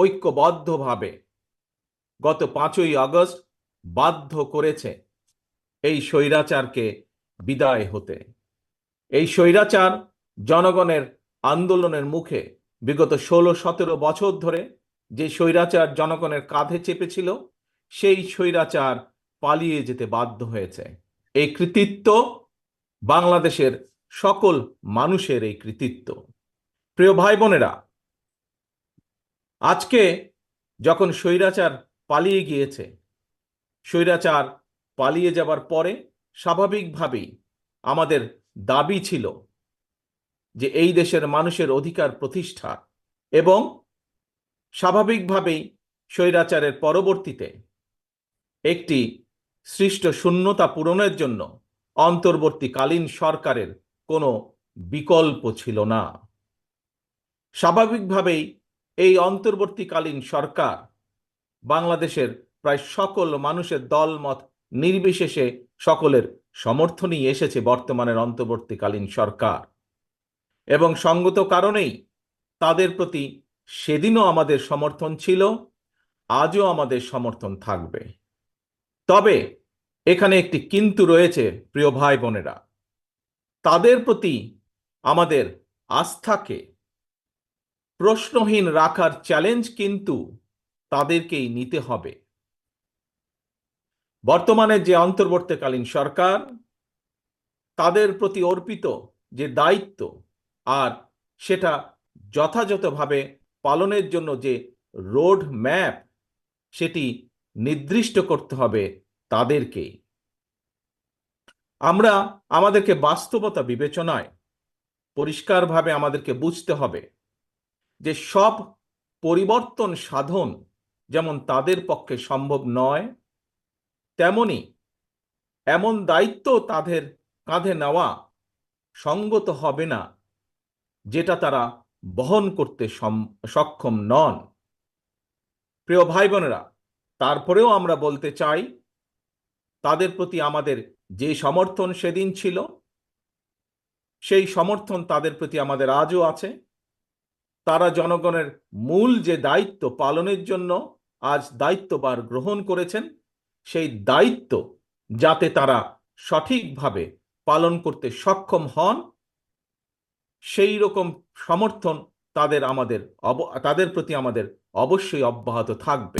ঐক্যবদ্ধভাবে গত 5ই আগস্ট বাধ্য করেছে এই স্বৈরাচারকে বিদায় হতে। এই স্বৈরাচার জনগণের আন্দোলনের মুখে বিগত 16-17 বছর ধরে যে স্বৈরাচার জনগণের কাঁধে চেপেছিল, সেই স্বৈরাচার পালিয়ে যেতে বাধ্য হয়েছে। এই কৃতিত্ব বাংলাদেশের সকল মানুষের এই কৃতিত্ব। প্রিয় ভাই বোনেরা, আজকে যখন স্বৈরাচার পালিয়ে গিয়েছে, স্বৈরাচার পালিয়ে যাবার পরে স্বাভাবিকভাবেই আমাদের দাবি ছিল যে এই দেশের মানুষের অধিকার প্রতিষ্ঠা, এবং স্বাভাবিকভাবেই স্বৈরাচারের পরবর্তীতে একটি সৃষ্ট শূন্যতা পূরণের জন্য অন্তর্বর্তীকালীন সরকারের কোনো বিকল্প ছিল না। স্বাভাবিকভাবেই এই অন্তর্বর্তীকালীন সরকার বাংলাদেশের প্রায় সকল মানুষের দলমত নির্বিশেষে সকলের সমর্থনই এসেছে বর্তমানের অন্তর্বর্তীকালীন সরকার, এবং সঙ্গত কারণেই তাদের প্রতি সেদিনও আমাদের সমর্থন ছিল, আজও আমাদের সমর্থন থাকবে। তবে এখানে একটি কিন্তু রয়েছে প্রিয় ভাই বোনেরা, তাদের প্রতি আমাদের আস্থাকে প্রশ্নহীন রাখার চ্যালেঞ্জ কিন্তু তাদেরকেই নিতে হবে। বর্তমানে যে অন্তর্বর্তীকালীন সরকার, তাদের প্রতি অর্পিত যে দায়িত্ব আর সেটা যথাযথভাবে পালনের জন্য যে রোড ম্যাপ, সেটি নির্দিষ্ট করতে হবে তাদেরকেই। আমাদেরকে বাস্তবতা বিবেচনায় পরিষ্কারভাবে আমাদেরকে বুঝতে হবে যে সব পরিবর্তন সাধন যেমন তাদের পক্ষে সম্ভব নয়, তেমনি এমন দায়িত্ব তাদের কাঁধে নেওয়া সঙ্গত হবে না যেটা তারা বহন করতে সক্ষম নন। প্রিয় ভাই বোনেরা, তারপরেও আমরা বলতে চাই, তাদের প্রতি আমাদের যে সমর্থন সেদিন ছিল, সেই সমর্থন তাদের প্রতি আমাদের আজও আছে। তারা জনগণের মূল যে দায়িত্ব পালনের জন্য আজ দায়িত্বভার গ্রহণ করেছেন, সেই দায়িত্ব যাতে তারা সঠিকভাবে পালন করতে সক্ষম হন, সেই রকম সমর্থন তাদের প্রতি আমাদের অবশ্যই অব্যাহত থাকবে।